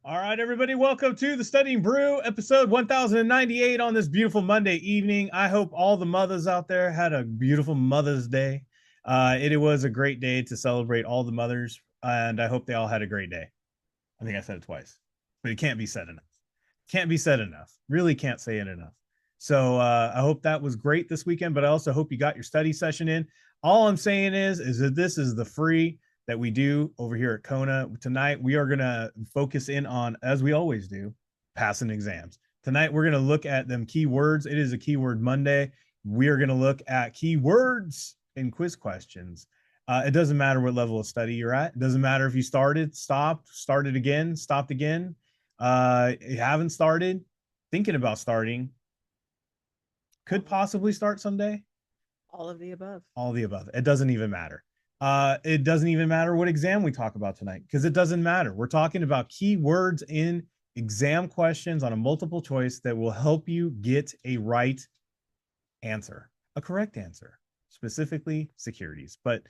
All right, everybody, welcome to the Studying Brew, episode 1098 on this beautiful Monday evening. I hope all the mothers out there had a beautiful Mother's Day. It was a great day to celebrate all the mothers, and I hope they all had a great day. I think I said it twice, but it can't be said enough. Can't be said enough. Really can't say it enough. So I hope that was great this weekend, but I also hope you got your study session in. All I'm saying is that this is the free that we do over here at Kona. Tonight, we are going to focus in on, as we always do, passing exams. Tonight, we're going to look at them keywords. It is a keyword Monday. We are going to look at keywords and quiz questions. It doesn't matter what level of study you're at. It doesn't matter if you started, stopped, started again, stopped again. You haven't started, thinking about starting, could possibly start someday. All of the above. All the above. It doesn't even matter. It doesn't even matter what exam we talk about tonight because it doesn't matter. We're talking about keywords in exam questions on a multiple choice that will help you get a right answer, a correct answer, specifically securities, but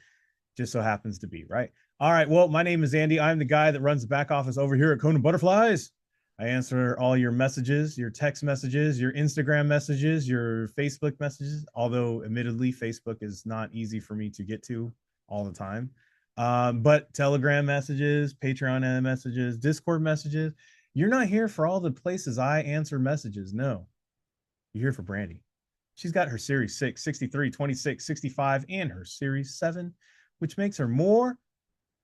just so happens to be right. All right. Well, my name is Andy. I'm the guy that runs the back office over here at KonaButterflyz. I answer all your messages, your text messages, your Instagram messages, your Facebook messages. Although, admittedly, Facebook is not easy for me to get to all the time. But Telegram messages, Patreon messages, Discord messages. You're not here for all the places I answer messages. No, you're here for Brandy. She's got her Series 6, 63, 26, 65, and her Series 7, which makes her more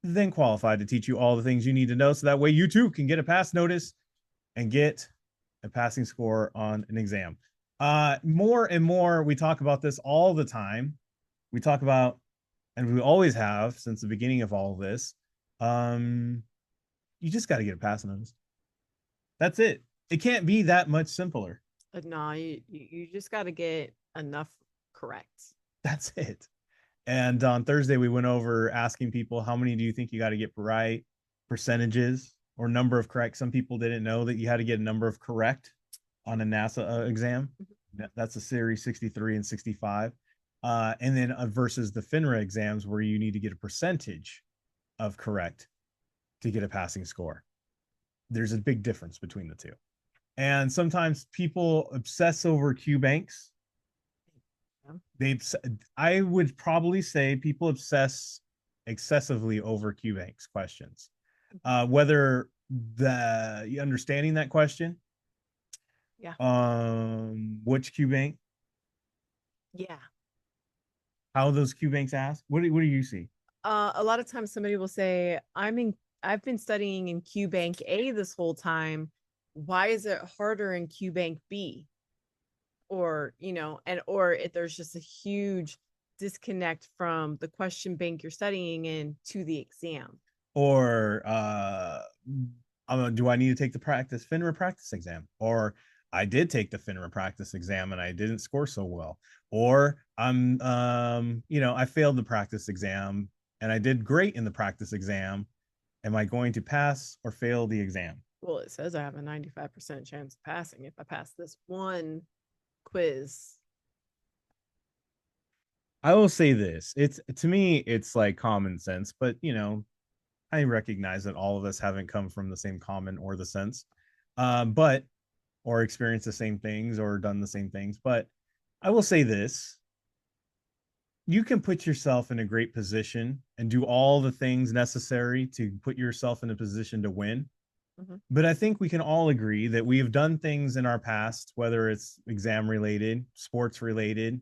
than qualified to teach you all the things you need to know so that way you too can get a pass notice and get a passing score on an exam. More and more, we talk about this all the time. We talk about, and we always have since the beginning of all of this, you just got to get a pass notice. That's it. It can't be that much simpler. No, you just got to get enough correct. That's it. And on Thursday, we went over asking people, how many do you think you got to get right? Percentages or number of correct. Some people didn't know that you had to get a number of correct on a NASA exam. That's a series 63 and 65. And then versus the FINRA exams where you need to get a percentage of correct to get a passing score. There's a big difference between the two. And sometimes people obsess over Q banks. They, I would probably say people obsess excessively over Q banks questions. Whether the understanding that question, Yeah. Which Q bank, Yeah. how those Q banks ask. What do you see? A lot of times somebody will say, I've been studying in Q Bank A this whole time. Why is it harder in Q Bank B? Or, or if there's just a huge disconnect from the question bank you're studying in to the exam. Or do I need to take the FINRA practice exam? Or I did take the FINRA practice exam and I didn't score so well. Or I failed the practice exam and I did great in the practice exam. Am I going to pass or fail the exam? Well, it says I have a 95% chance of passing if I pass this one quiz. I will say this. It's to me, it's like common sense, but I recognize that all of us haven't come from the same common or the sense. But or experienced the same things or done the same things. But I will say this, you can put yourself in a great position and do all the things necessary to put yourself in a position to win. Mm-hmm. But I think we can all agree that we have done things in our past, whether it's exam related, sports related,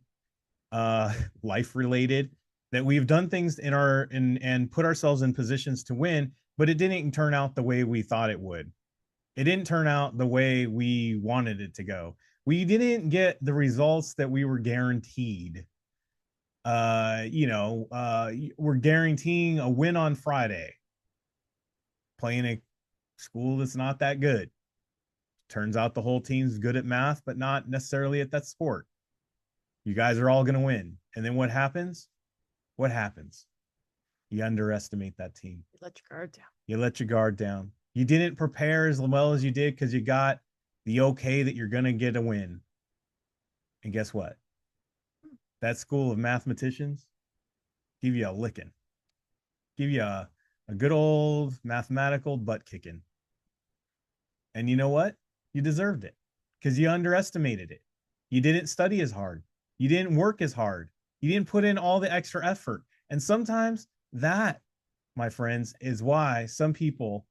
life related, that we've done things and put ourselves in positions to win, but it didn't turn out the way we thought it would. It didn't turn out the way we wanted it to go. We didn't get the results that we were guaranteed. We're guaranteeing a win on Friday, playing a school that's not that good. Turns out the whole team's good at math, but not necessarily at that sport. You guys are all going to win. And then what happens? What happens? You underestimate that team. You let your guard down. You let your guard down. You didn't prepare as well as you did because you got the okay that you're going to get a win. And guess what? That school of mathematicians give you a licking, give you a good old mathematical butt kicking. And you know what? You deserved it because you underestimated it. You didn't study as hard. You didn't work as hard. You didn't put in all the extra effort. And sometimes that, my friends, is why some people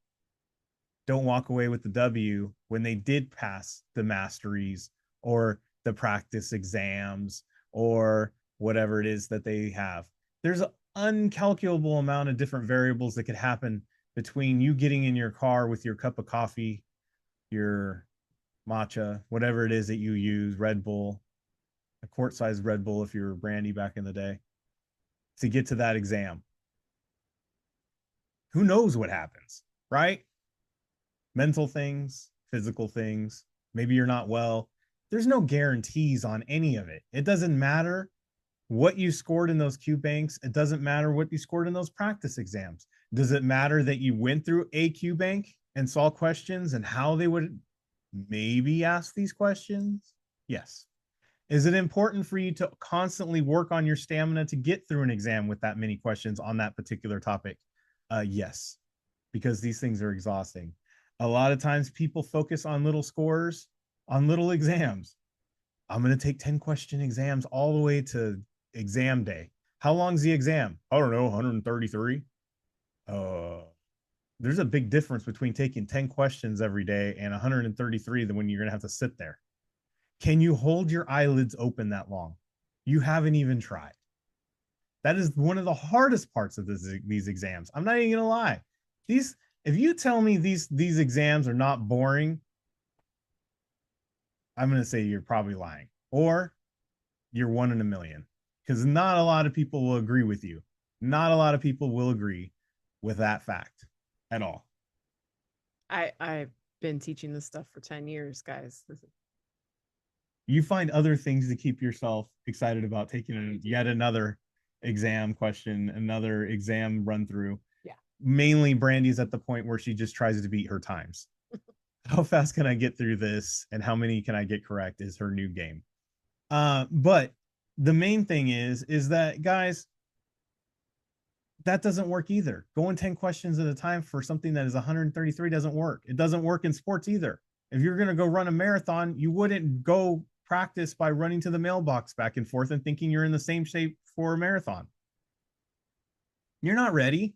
don't walk away with the W when they did pass the masteries or the practice exams or whatever it is that they have. There's an uncalculable amount of different variables that could happen between you getting in your car with your cup of coffee, your matcha, whatever it is that you use, Red Bull, a quart sized Red Bull if you're brandy back in the day, to get to that exam. Who knows what happens, right? Mental things, physical things. Maybe you're not well. There's no guarantees on any of it. It doesn't matter what you scored in those Q banks. It doesn't matter what you scored in those practice exams. Does it matter that you went through a Q bank and saw questions and how they would maybe ask these questions? Yes. Is it important for you to constantly work on your stamina to get through an exam with that many questions on that particular topic? Yes, because these things are exhausting. A lot of times people focus on little scores, on little exams. I'm going to take 10 question exams all the way to exam day. How long's the exam? I don't know, 133. There's a big difference between taking 10 questions every day and 133 than when you're going to have to sit there. Can you hold your eyelids open that long? You haven't even tried. That is one of the hardest parts of these exams. I'm not even going to lie. If you tell me these exams are not boring, I'm going to say you're probably lying, or you're one in a million, because not a lot of people will agree with you. Not a lot of people will agree with that fact at all. I've been teaching this stuff for 10 years, guys. You find other things to keep yourself excited about taking yet another exam question, another exam run through. Yeah. Mainly Brandy's at the point where she just tries to beat her times. How fast can I get through this and how many can I get correct is her new game. But the main thing is that, guys, that doesn't work either. Going 10 questions at a time for something that is 133 doesn't work. It doesn't work in sports either. If you're going to go run a marathon, you wouldn't go practice by running to the mailbox back and forth and thinking you're in the same shape for a marathon. You're not ready.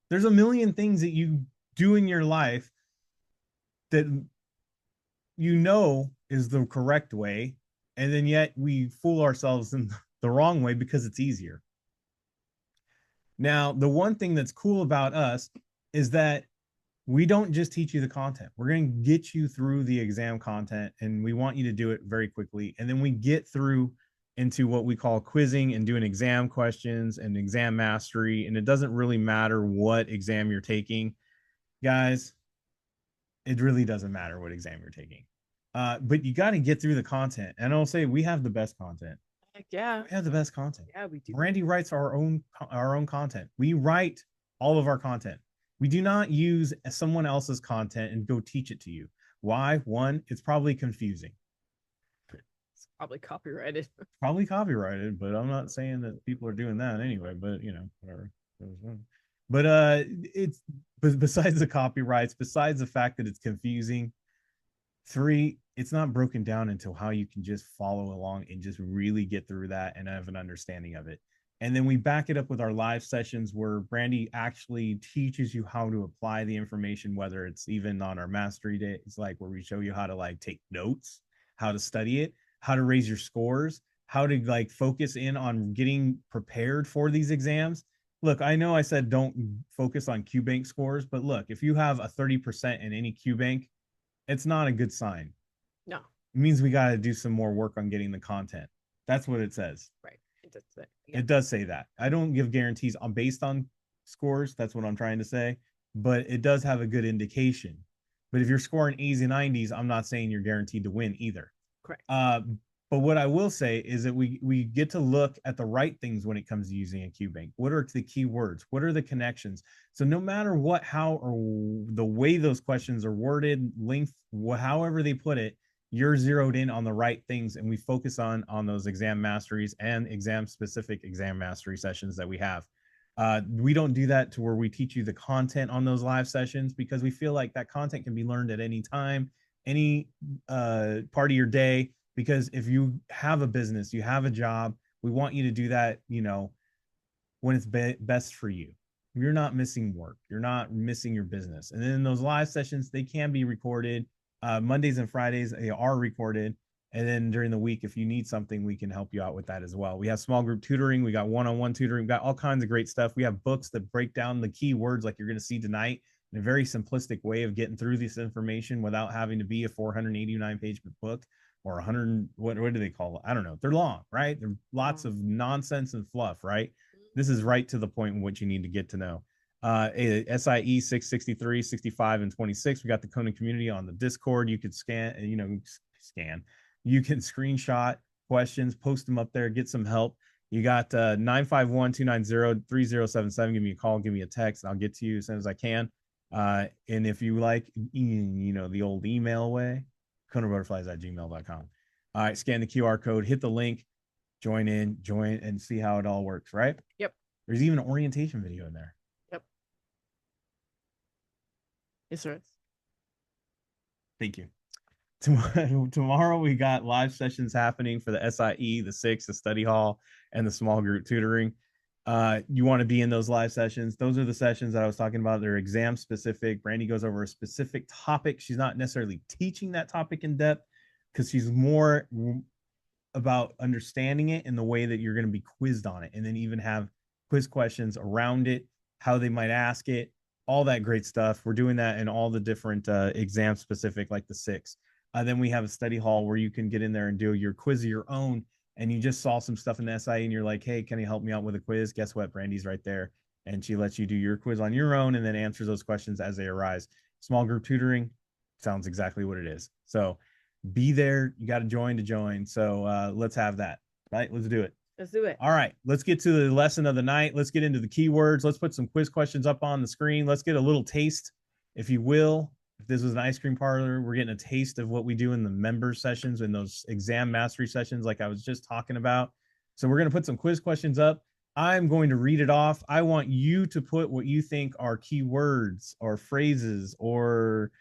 There's a million things that you do in your life that you know is the correct way, and then yet we fool ourselves in the wrong way because it's easier. Now, the one thing that's cool about us is that we don't just teach you the content. We're going to get you through the exam content, and we want you to do it very quickly. And then we get through into what we call quizzing and doing exam questions and exam mastery. And it doesn't really matter what exam you're taking, guys. It really doesn't matter what exam you're taking. But you got to get through the content. And I'll say we have the best content. Heck yeah. We have the best content. Yeah, we do. Randy writes our own content. We write all of our content. We do not use someone else's content and go teach it to you. Why? One, it's probably confusing. It's probably copyrighted. Probably copyrighted, but I'm not saying that people are doing that anyway, but you know, whatever. But it's besides the copyrights, besides the fact that it's confusing, three, it's not broken down into how you can just follow along and just really get through that and have an understanding of it. And then we back it up with our live sessions where Brandy actually teaches you how to apply the information, whether it's even on our mastery days, like where we show you how to like take notes, how to study it, how to raise your scores, how to like focus in on getting prepared for these exams. Look, I know I said don't focus on QBank scores, but look, if you have a 30% in any QBank, it's not a good sign. No. It means we got to do some more work on getting the content. That's what it says. Right. It does say that. I don't give guarantees on based on scores. That's what I'm trying to say. But it does have a good indication. But if you're scoring 80s and 90s, I'm not saying you're guaranteed to win either. Correct. But what I will say is that we get to look at the right things when it comes to using a QBank. What are the key words? What are the connections? So no matter what, how, or the way those questions are worded, length, however they put it, you're zeroed in on the right things, and we focus on those exam masteries and exam specific exam mastery sessions that we have. We don't do that to where we teach you the content on those live sessions because we feel like that content can be learned at any time, any part of your day. Because if you have a business, you have a job, we want you to do that, when it's best for you. You're not missing work. You're not missing your business. And then those live sessions, they can be recorded. Mondays and Fridays, they are recorded. And then during the week, if you need something, we can help you out with that as well. We have small group tutoring. We got one-on-one tutoring. We got all kinds of great stuff. We have books that break down the key words like you're going to see tonight in a very simplistic way of getting through this information without having to be a 489-page book or 100. What do they call it? I don't know. They're long, right? They're lots of nonsense and fluff, right? This is right to the point in what you need to get to know. SIE 663, 65, and 26. We got the Kona community on the Discord. You could scan. You can screenshot questions, post them up there, get some help. You got 951-290-3077. Give me a call, give me a text, and I'll get to you as soon as I can. And if you like, the old email way, KonaButterflyz@gmail.com. All right, scan the QR code, hit the link, join, and see how it all works, right? Yep. There's even an orientation video in there. Yep. Yes, sir. Thank you. Tomorrow we got live sessions happening for the SIE, the 6, the study hall, and the small group tutoring. You want to be in those live sessions. Those are the sessions that I was talking about. They're exam specific. Brandy goes over a specific topic. She's not necessarily teaching that topic in depth because she's more about understanding it in the way that you're going to be quizzed on it, and then even have quiz questions around it, how they might ask it, all that great stuff. We're doing that in all the different exam specific, like the 6. Then we have a study hall where you can get in there and do your quiz of your own. And you just saw some stuff in the SIE and you're like, hey, can you help me out with a quiz? Guess what? Brandy's right there. And she lets you do your quiz on your own and then answers those questions as they arise. Small group tutoring sounds exactly what it is. So be there. You got to join. So let's have that, right? Let's do it. Let's do it. All right. Let's get to the lesson of the night. Let's get into the keywords. Let's put some quiz questions up on the screen. Let's get a little taste, if you will. If this was an ice cream parlor, we're getting a taste of what we do in the member sessions and those exam mastery sessions like I was just talking about. So we're going to put some quiz questions up. I'm going to read it off. I want you to put what you think are keywords or phrases or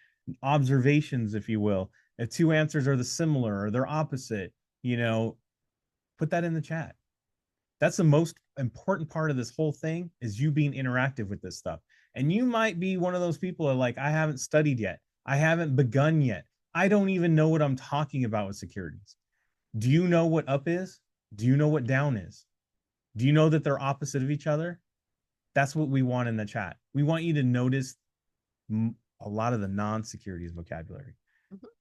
observations, if you will. If 2 answers are the similar or they're opposite, put that in the chat. That's the most important part of this whole thing, is you being interactive with this stuff. And you might be one of those people that are like, I haven't studied yet. I haven't begun yet. I don't even know what I'm talking about with securities. Do you know what up is? Do you know what down is? Do you know that they're opposite of each other? That's what we want in the chat. We want you to notice a lot of the non-securities vocabulary,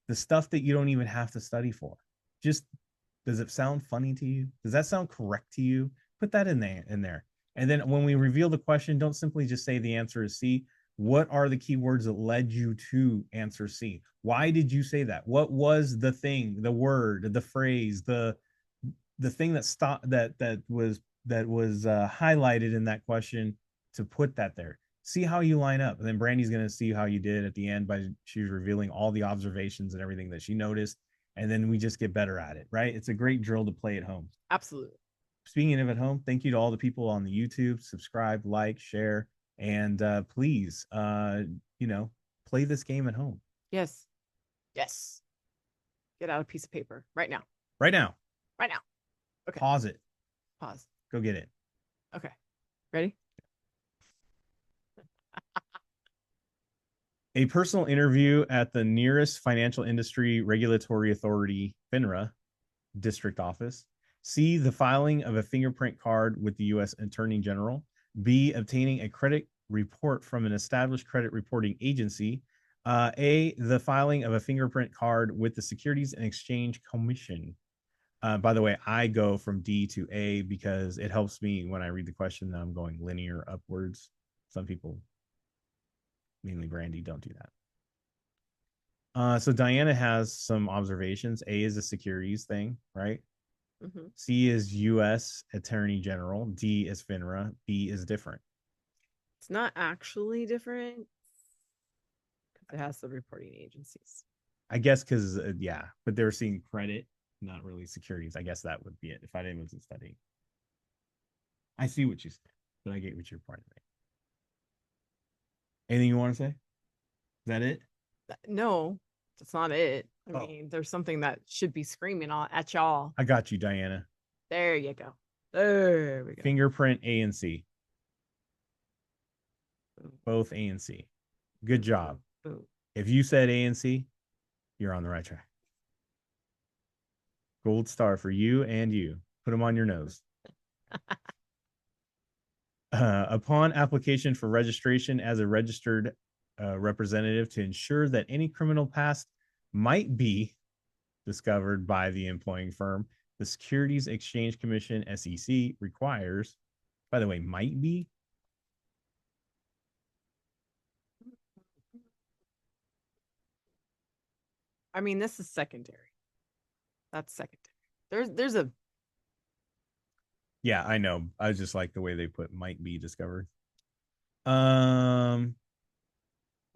the stuff that you don't even have to study for. Just, does it sound funny to you? Does that sound correct to you? Put that in there. And then when we reveal the question, don't simply just say the answer is C. What are the keywords that led you to answer C? Why did you say that? What was the thing, the word, the phrase, the thing that was highlighted in that question to put that there? See how you line up. And then Brandy's going to see how you did at the end by she's revealing all the observations and everything that she noticed. And then we just get better at it, right? It's a great drill to play at home. Absolutely. Speaking of at home, thank you to all the people on the YouTube. Subscribe, like, share, and please, play this game at home. Yes. Get out a piece of paper right now. Right now. Okay. Pause it. Pause. Go get it. Okay. Ready? A personal interview at the nearest financial industry regulatory authority, FINRA, district office. C, the filing of a fingerprint card with the U.S. Attorney General. B, obtaining a credit report from an established credit reporting agency. A, the filing of a fingerprint card with the Securities and Exchange Commission. By the way, I go from D to A because it helps me when I read the question that I'm going linear upwards. Some people, mainly Brandy, don't do that. So Diana has some observations. A is a securities thing, right? Mm-hmm. C is U.S. Attorney General. D is FINRA. B is different. It's not actually different because it has the reporting agencies. I guess because, but they're seeing credit, not really securities. I guess that would be it if I didn't wasn't studying. I see what you said. but I get what you're trying to make. Anything you want to say? Is that it? No, that's not it. I Oh, mean, there's something that should be screaming at y'all. I got you, Diana. There you go. There we go. Fingerprint A and C. Boom, Both A and C. Good job. boom. If you said A and C, you're on the right track. Gold star for you and you. Put them on your nose. Upon application for registration as a registered representative to ensure that any criminal past might be discovered by the employing firm, the Securities Exchange Commission, SEC, requires, by the way, might be. I mean, this is secondary. That's secondary. There's a Yeah, I know. I just like the way they put might be discovered. there's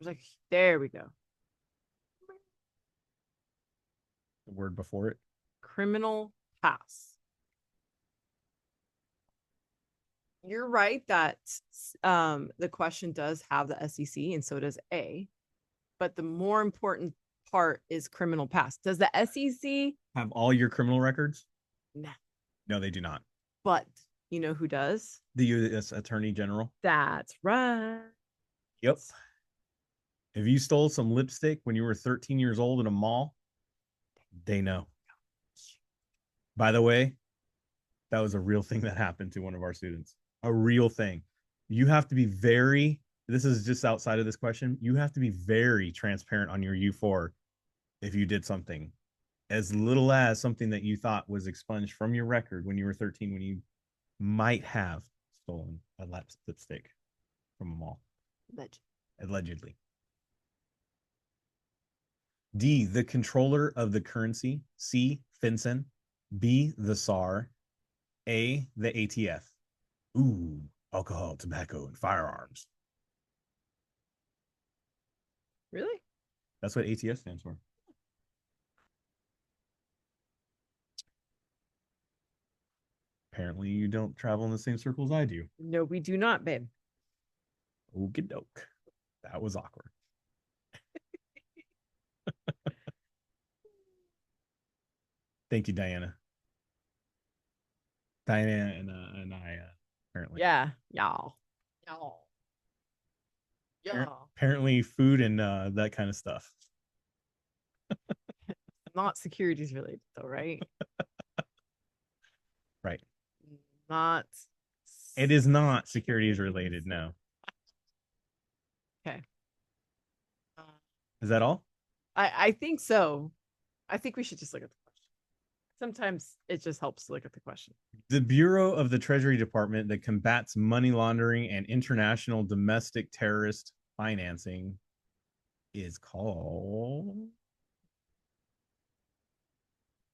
like there we go. The word before it. Criminal pass. You're right that the question does have the SEC and so does A, but the more important part is criminal past. Does the SEC? Have all your criminal records? Nah. No, they do not. But you know who does? The U.S. Attorney General. That's right. Yep. If you stole some lipstick when you were 13 years old in a mall, they know. By the way, that was a real thing that happened to one of our students. A real thing. You have to be very, this is just outside of this question, you have to be very transparent on your U4 if you did something as little as something that you thought was expunged from your record when you were 13, when you might have stolen a lipstick from a mall. Allegedly. D, the controller of the currency. C, FinCEN. B, the SAR. A, the ATF. Ooh, alcohol, tobacco, and firearms. Really? That's what ATF stands for. Apparently, you don't travel in the same circles I do. No, we do not, babe. Okie doke. That was awkward. Thank you, Diana. Diana and I apparently. Yeah, y'all. Y'all. Y'all. Apparently, food and that kind of stuff. Not securities related though, right? Right. Not. It is not securities related. No. Okay. Is that all? I think so. I think we should just look at the question. Sometimes it just helps to look at the question. The Bureau of the Treasury Department that combats money laundering and international domestic terrorist financing is called.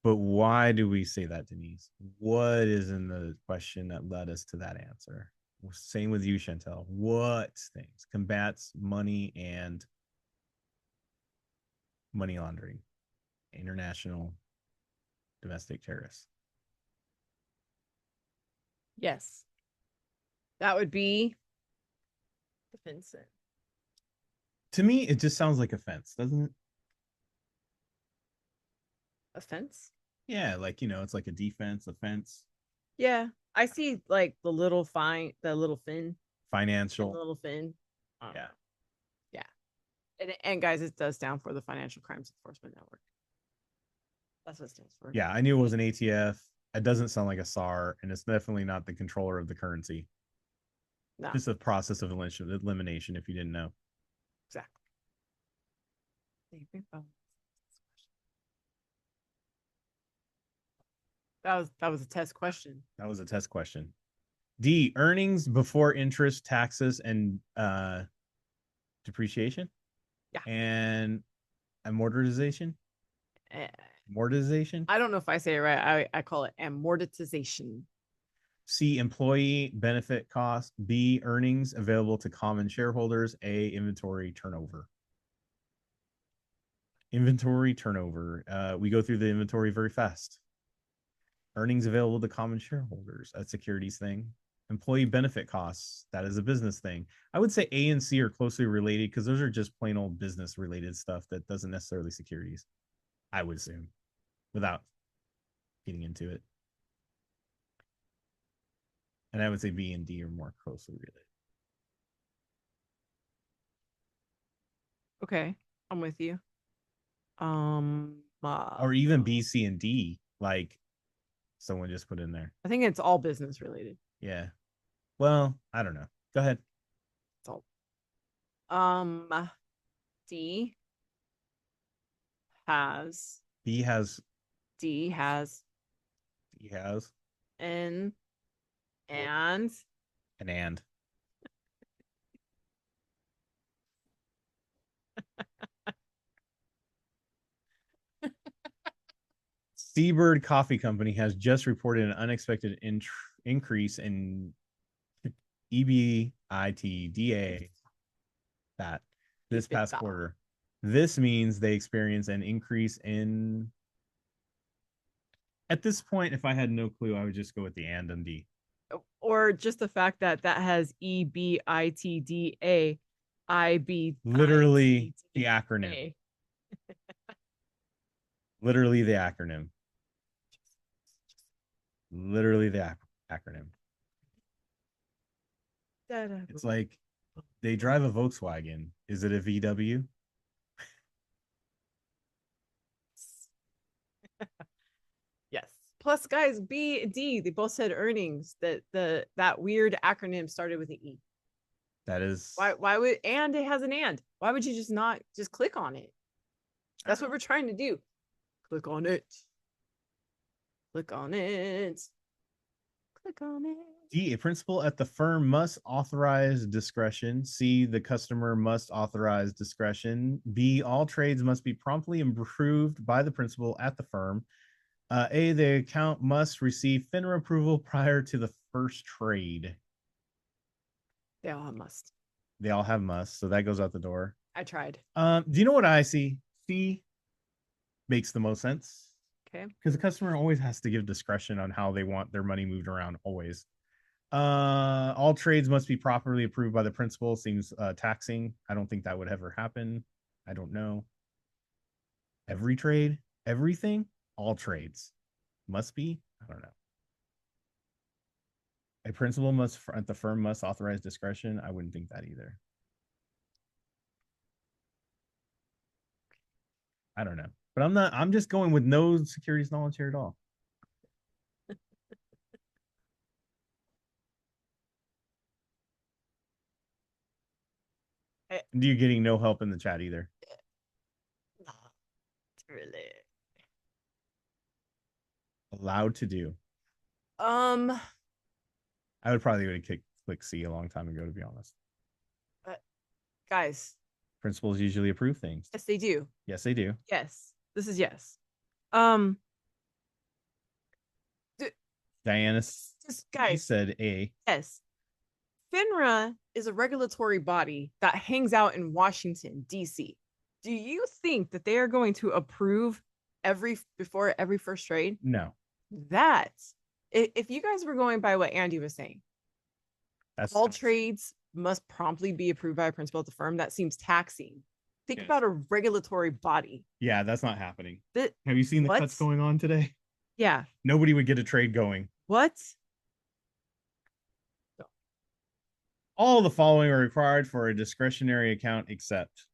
But why do we say that, Denise? What is in the question that led us to that answer? Same with you, Chantel. What things combats money and money laundering, international domestic terrorists? Yes. That would be the FinCEN. To me, it just sounds like offense, doesn't it? Offense? Yeah, like, it's like a defense, offense, Yeah. I see like the little fin, the little financial. fin. Yeah. Yeah. And guys, it does stand for the Financial Crimes Enforcement Network. That's what it stands for. Yeah, I knew it was an ATF. It doesn't sound like a SAR, and it's definitely not the controller of the currency. No. Just a process of elimination, if you didn't know. Exactly. That was a test question. That was a test question. D, earnings before interest, taxes, and depreciation. Yeah. And amortization. Amortization. I don't know if I say it right. I call it amortization. C, employee benefit cost. B, earnings available to common shareholders. A, inventory turnover. Inventory turnover. We go through the inventory very fast. Earnings available to common shareholders. A securities thing. Employee benefit costs. That is a business thing. I would say A and C are closely related because those are just plain old business related stuff that doesn't necessarily securities. I would assume without getting into it. And I would say B and D are more closely related. Okay, I'm with you. Or even B, C, and D, like someone just put in there. I think it's all business related. Yeah. Well, I don't know. Go ahead. It's all. Um, D has B has D has D has N and an and. Seabird Coffee Company has just reported an unexpected increase in EBITDA that this past quarter. This means they experience an increase in. At this point, if I had no clue, I would just go with the and D. or just the fact that that has EBITDA Literally the acronym. Literally the acronym. Literally the acronym. It's like they drive a Volkswagen. Is it a VW? Yes. Plus, guys, B and D, they both said earnings. That weird acronym started with an E. That is Why would and it has an and. Why would you just not just click on it? That's what we're trying to do. Click on it. Click on it. Click on it. D, a principal at the firm must authorize discretion. C, the customer must authorize discretion. B, all trades must be promptly approved by the principal at the firm. A, the account must receive FINRA approval prior to the first trade. They all have must. They all have must, so that goes out the door. I tried. Do you know what I see? C makes the most sense. Okay. Because the customer always has to give discretion on how they want their money moved around, always. All trades must be properly approved by the principal. Seems taxing. I don't think that would ever happen. I don't know. Every trade, everything, all trades must be. I don't know. A principal must at the firm must authorize discretion. I wouldn't think that either. I don't know, but I'm not. I'm just going with no securities knowledge here at all. You're getting no help in the chat either. Not really. Allowed to do. I would probably click C a long time ago, to be honest. Guys. Principals usually approve things. Yes, they do. Yes, they do. Yes. This is yes. Diana guys said A. Yes. FINRA is a regulatory body that hangs out in Washington, D.C. Do you think that they are going to approve before every first trade? No. If you guys were going by what Andy was saying, all trades must promptly be approved by a principal at the firm. That seems taxing. Think about a regulatory body. Yeah, that's not happening. Have you seen the cuts going on today? Yeah. Nobody would get a trade going. What? All the following are required for a discretionary account except.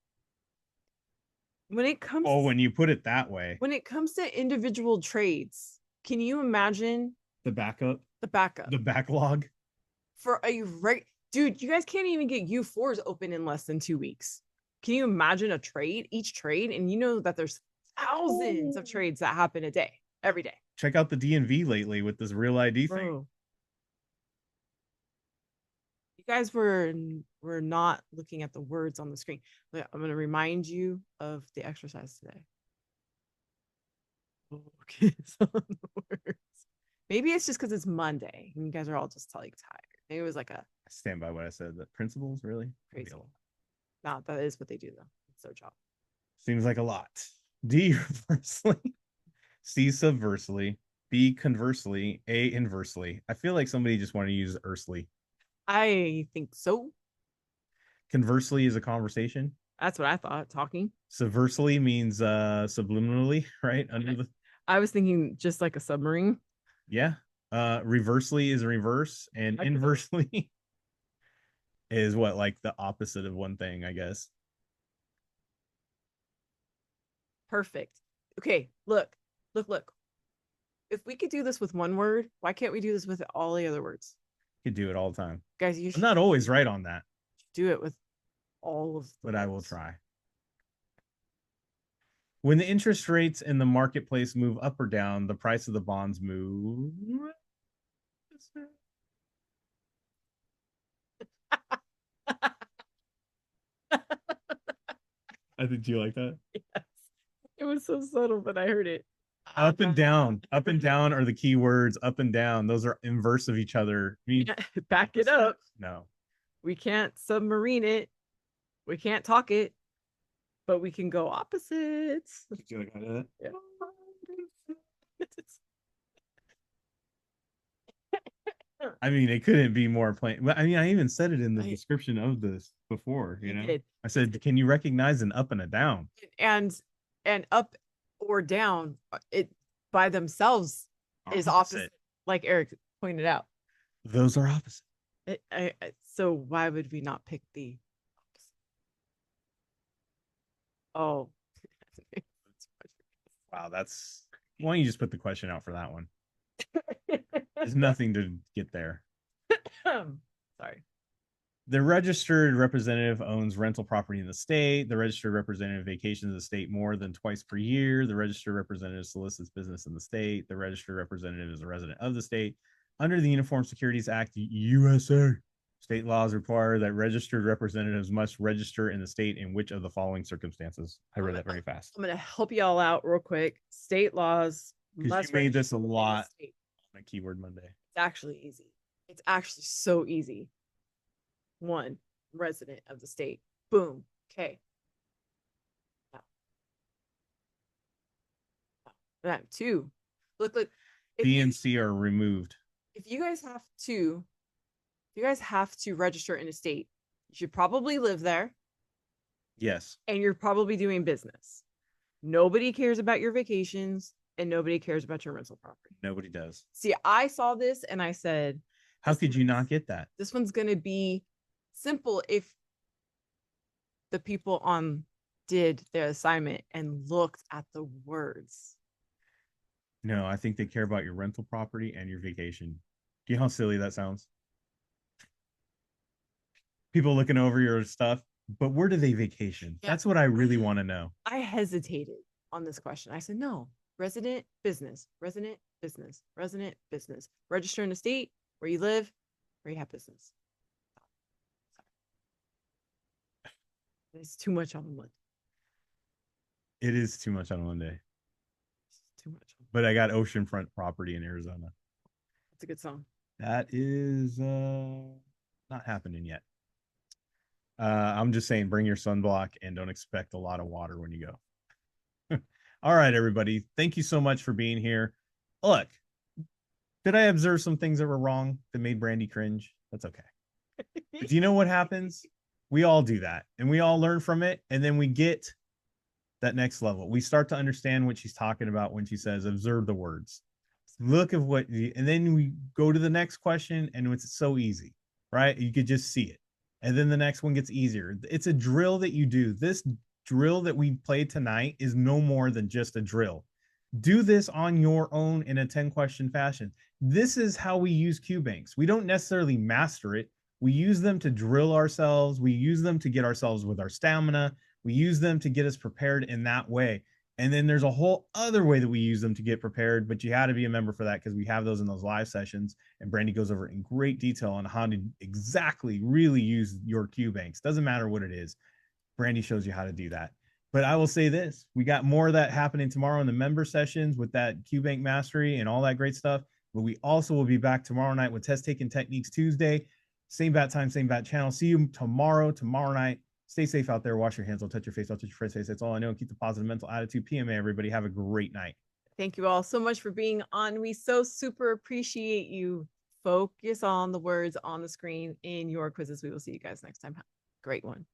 When it comes when you put it that way. When it comes to individual trades, can you imagine the backup? The backlog? For dude, you guys can't even get U4s open in less than 2 weeks. Can you imagine a trade, each trade? And you know that there's thousands of trades that happen a day, every day. Check out the DNV lately with this real ID thing. You guys were not looking at the words on the screen. I'm going to remind you of the exercise today. Okay, so the words. Maybe it's just because it's Monday and you guys are all just like tired. Maybe it was like a. I stand by what I said. The principals really crazy. No, that is what they do though. It's their job. Seems like a lot. D reversely. C subversely. B, conversely. A, inversely. I feel like somebody just wanted to use earthly. I think so. Conversely is a conversation. That's what I thought. Talking. Subversely means subliminally, right? Under the I was thinking just like a submarine. yeah. Reversely is reverse, and inversely is what, like the opposite of one thing, I guess. Perfect. Okay, look, look. If we could do this with one word, why can't we do this with all the other words? You could do it all the time. Guys, you I'm should not always right on that, do it with all of the but words. I will try. When the interest rates in the marketplace move up or down, the price of the bonds move. I think you like that. Yes. It was so subtle, but I heard it. Up and down. Up and down are the key words. Up and down. Those are inverse of each other. Back it up. No. We can't submarine it. We can't talk it, but we can go opposites. You like that? Yeah. I mean, it couldn't be more plain. I mean, I even said it in the description of this before, you know. did. I said, can you recognize an up and a down? And up or down, it by themselves is opposite, like Eric pointed out. Those are opposite. So why would we not pick the opposite? Oh. Wow, that's why don't you just put the question out for that one? There's nothing to get there. Sorry. The registered representative owns rental property in the state. The registered representative vacations the state more than twice per year. The registered representative solicits business in the state. The registered representative is a resident of the state. Under the Uniform Securities Act, USA, state laws require that registered representatives must register in the state in which of the following circumstances. I read that very fast. I'm going to help you all out real quick. State laws. Because you made this a lot on a Keyword Monday. It's actually easy. It's actually so easy. 1, resident of the state. Boom. Okay. Now, 2. Look. B and C are removed. If you guys have to register in a state, you should probably live there. Yes. And you're probably doing business. Nobody cares about your vacations and nobody cares about your rental property. Nobody does. See, I saw this and I said, how could you not get that? This one's going to be simple if the people did their assignment and looked at the words. No, I think they care about your rental property and your vacation. Do you know how silly that sounds? People looking over your stuff, but where do they vacation? Yeah. That's what I really want to know. I hesitated on this question. I said, no, resident business, resident business, resident business. Register in the state where you live, where you have business. It's too much on one. It is too much on one day. It's too much. But I got oceanfront property in Arizona. That's a good song. That is not happening yet. I'm just saying, bring your sunblock and don't expect a lot of water when you go. All right, everybody. Thank you so much for being here. Look, did I observe some things that were wrong that made Brandy cringe? That's okay. Do you know what happens? We all do that and we all learn from it. And then we get that next level. We start to understand what she's talking about when she says, observe the words. Look at what, and then we go to the next question and it's so easy, right? You could just see it. And then the next one gets easier. It's a drill that you do. This drill that we played tonight is no more than just a drill. Do this on your own in a 10-question fashion. This is how we use Q banks. We don't necessarily master it. We use them to drill ourselves. We use them to get ourselves with our stamina. We use them to get us prepared in that way. And then there's a whole other way that we use them to get prepared, but you had to be a member for that because we have those in those live sessions. And Brandy goes over in great detail on how to exactly really use your Q banks. Doesn't matter what it is. Brandy shows you how to do that. But I will say this, we got more of that happening tomorrow in the member sessions with that Q bank mastery and all that great stuff. But we also will be back tomorrow night with test taking techniques Tuesday. Same bat time, same bat channel. See you tomorrow night. Stay safe out there. Wash your hands. Don't touch your face. Don't touch your friend's face. That's all I know. Keep the positive mental attitude. PMA, everybody. Have a great night. Thank you all so much for being on. We so super appreciate you. Focus on the words on the screen in your quizzes. We will see you guys next time. Have a great one.